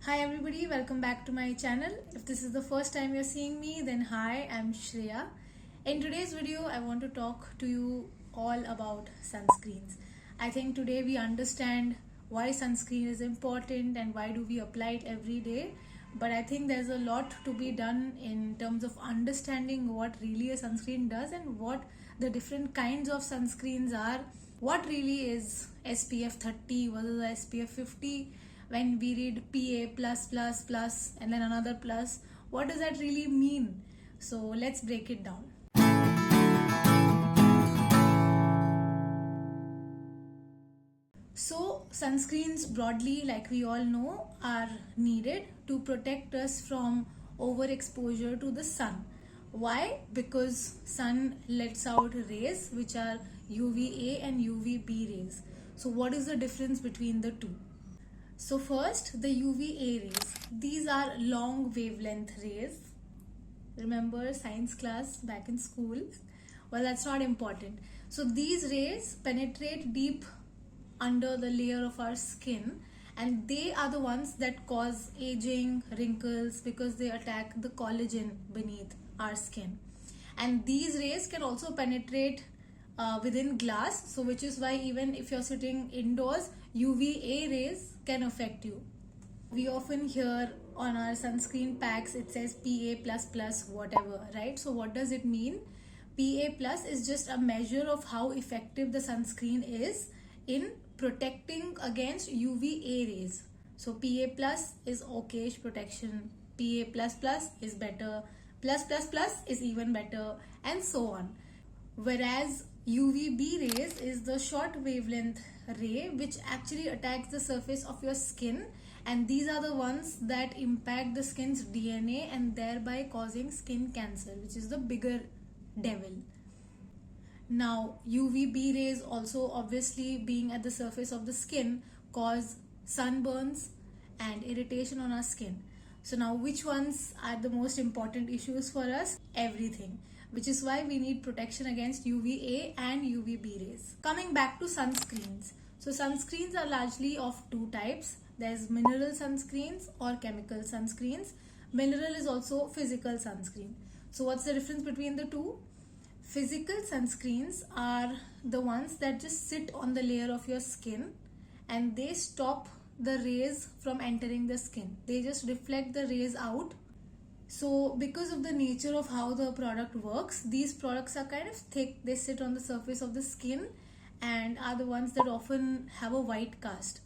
Hi everybody, welcome back to my channel. If this is the first time you're seeing me, then hi, I'm Shreya. In today's video, I want to talk to you all about sunscreens. I think today we understand why sunscreen is important and why do we apply it every day. But I think there's a lot to be done in terms of understanding what really a sunscreen does and what the different kinds of sunscreens are. What really is SPF 30 versus SPF 50? When we read PA+++ and then another plus, what does that really mean? So let's break it down. So sunscreens broadly, like we all know, are needed to protect us from overexposure to the sun. Why? Because sun lets out rays which are UVA and UVB rays. So what is the difference between the two? So first, the UVA rays. These are long wavelength rays. Remember science class back in school? Well, that's not important. So these rays penetrate deep under the layer of our skin, and they are the ones that cause aging, wrinkles, because they attack the collagen beneath our skin. And these rays can also penetrate within glass, so which is why even if you're sitting indoors, UVA rays can affect you. We often hear on our sunscreen packs it says PA++ whatever, right? So what does it mean? PA+ is just a measure of how effective the sunscreen is in protecting against UVA rays. So PA+ is okayish protection, PA++ is better, plus plus plus is even better, and so on. Whereas UVB rays is the short wavelength ray which actually attacks the surface of your skin, and these are the ones that impact the skin's DNA and thereby causing skin cancer, which is the bigger devil. Now UVB rays also, obviously being at the surface of the skin, cause sunburns and irritation on our skin. So now which ones are the most important issues for us? Everything. Which is why we need protection against UVA and UVB rays. Coming back to sunscreens. So sunscreens are largely of two types. There's mineral sunscreens or chemical sunscreens. Mineral is also physical sunscreen. So what's the difference between the two? Physical sunscreens are the ones that just sit on the layer of your skin and they stop the rays from entering the skin. They just reflect the rays out. So because of the nature of how the product works, these products are kind of thick. They sit on the surface of the skin and are the ones that often have a white cast.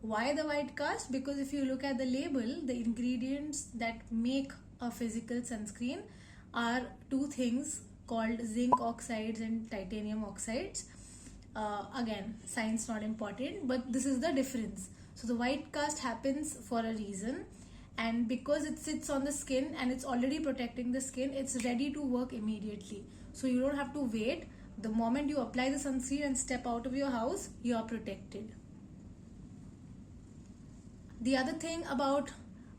Why the white cast? Because if you look at the label, the ingredients that make a physical sunscreen are two things called zinc oxides and titanium oxides. Again, science not important, but this is the difference. So the white cast happens for a reason, and because it sits on the skin and it's already protecting the skin, it's ready to work immediately. So you don't have to wait. The moment you apply the sunscreen and step out of your house, you are protected. The other thing about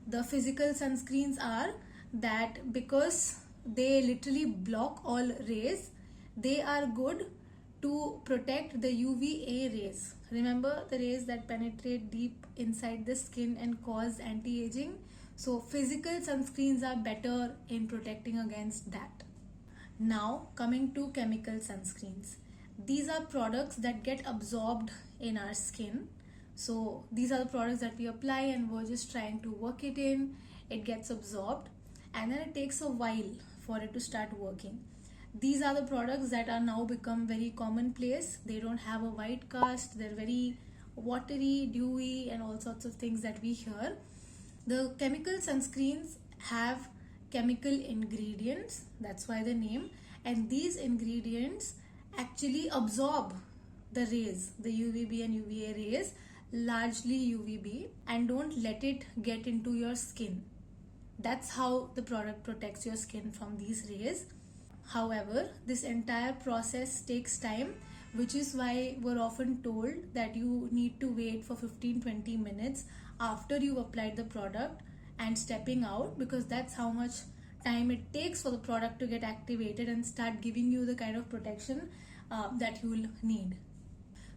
the physical sunscreens are that because they literally block all rays, they are good to protect the UVA rays. Remember the rays that penetrate deep inside the skin and cause anti-aging? So physical sunscreens are better in protecting against that. Now coming to chemical sunscreens. These are products that get absorbed in our skin. So these are the products that we apply and we're just trying to work it in. It gets absorbed and then it takes a while for it to start working. These are the products that are now become very commonplace. They don't have a white cast. They're very watery, dewy, and all sorts of things that we hear. The chemical sunscreens have chemical ingredients. That's why the name. And these ingredients actually absorb the rays, the UVB and UVA rays, largely UVB, and don't let it get into your skin. That's how the product protects your skin from these rays. However, this entire process takes time, which is why we're often told that you need to wait for 15-20 minutes after you've applied the product and stepping out, because that's how much time it takes for the product to get activated and start giving you the kind of protection that you'll need.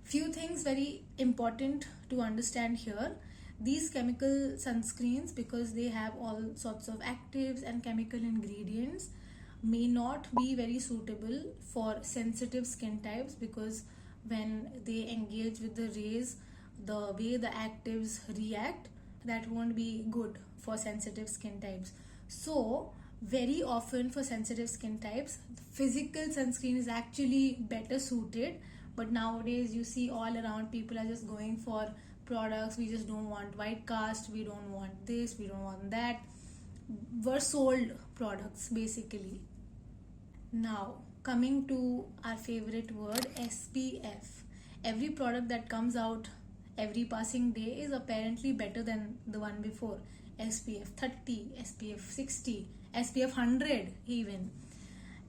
Few things very important to understand here. these chemical sunscreens, because they have all sorts of actives and chemical ingredients, may not be very suitable for sensitive skin types, because when they engage with the rays, the way the actives react, that won't be good for sensitive skin types. So very often for sensitive skin types, physical sunscreen is actually better suited. But nowadays you see all around, people are just going for products. We just don't want white cast, we don't want this, we don't want that. Were sold products basically. Now coming to our favorite word, SPF. Every product that comes out every passing day is apparently better than the one before. SPF 30, SPF 60, SPF 100 even.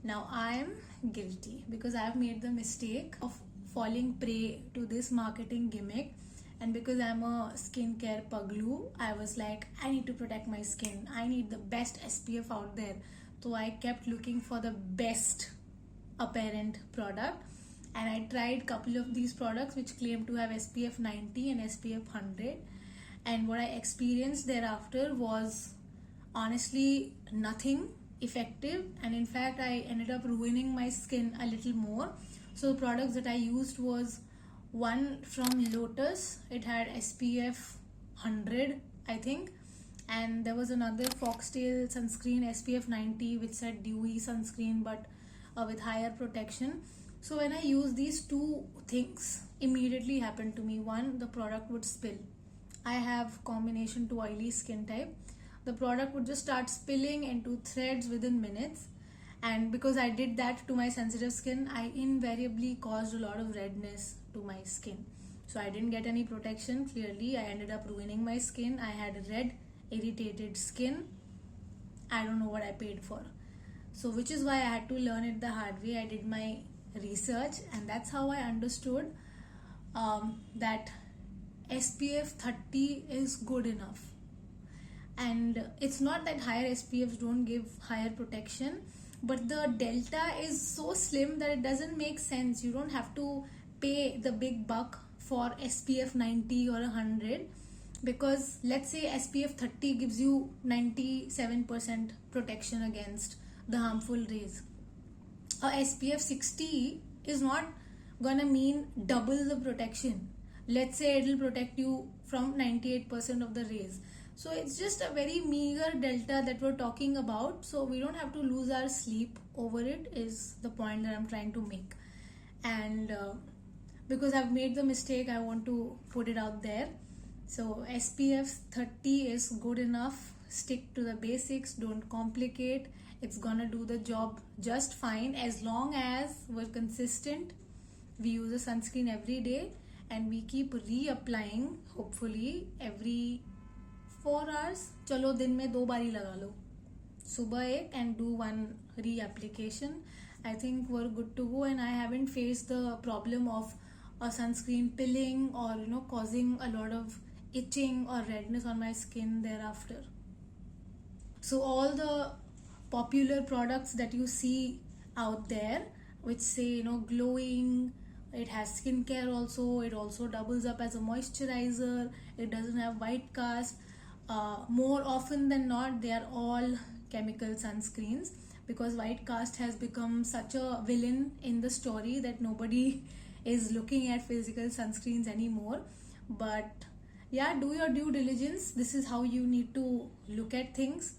Now I am guilty, because I have made the mistake of falling prey to this marketing gimmick. And because I'm a skincare paglu, I was like, I need to protect my skin, I need the best SPF out there. So I kept looking for the best apparent product, and I tried couple of these products which claim to have SPF 90 and SPF 100, and what I experienced thereafter was honestly nothing effective, and in fact I ended up ruining my skin a little more. So the products that I used was one from Lotus, it had SPF 100 I think, and there was another Foxtail sunscreen SPF 90 which said dewy sunscreen, but with higher protection. So when I use these two things, immediately happened to me. One, the product would spill. I have combination to oily skin type. The product would just start spilling into threads within minutes, and because I did that to my sensitive skin, I invariably caused a lot of redness to my skin. So I didn't get any protection. Clearly I ended up ruining my skin. I had red irritated skin. I don't know what I paid for. So which is why I had to learn it the hard way. I did my research, and that's how I understood that SPF 30 is good enough. And it's not that higher SPFs don't give higher protection, but the delta is so slim that it doesn't make sense. You don't have to pay the big buck for SPF 90 or 100, because let's say SPF 30 gives you 97% protection against the harmful rays. A SPF 60 is not gonna mean double the protection. Let's say it'll protect you from 98% of the rays. So it's just a very meager delta that we're talking about. So we don't have to lose our sleep over it, is the point that I'm trying to make. And because I've made the mistake, I want to put it out there. So SPF 30 is good enough. Stick to the basics, don't complicate. It's gonna do the job just fine as long as we're consistent. We use a sunscreen every day and we keep reapplying, hopefully every 4 hours. चलो दिन में 2 बारी लगा लो, सुबह एक and do one reapplication. I think we're good to go, and I haven't faced the problem of a sunscreen pilling or causing a lot of itching or redness on my skin thereafter. So all the popular products that you see out there which say glowing, it has skincare also, it also doubles up as a moisturizer, it doesn't have white cast, more often than not they are all chemical sunscreens, because white cast has become such a villain in the story that nobody is looking at physical sunscreens anymore. But yeah, do your due diligence. This is how you need to look at things.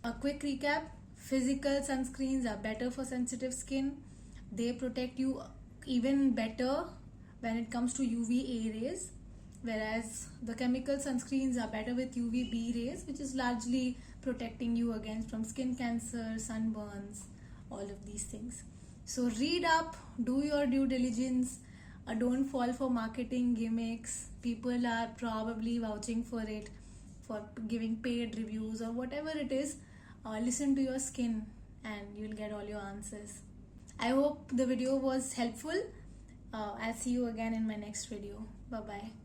A quick recap: physical sunscreens are better for sensitive skin. They protect you even better when it comes to UVA rays, whereas the chemical sunscreens are better with UVB rays, which is largely protecting you against from skin cancer, sunburns, all of these things. So read up, do your due diligence, don't fall for marketing gimmicks. People are probably vouching for it, for giving paid reviews or whatever it is. Listen to your skin and you'll get all your answers. I hope the video was helpful. I'll see you again in my next video. Bye bye.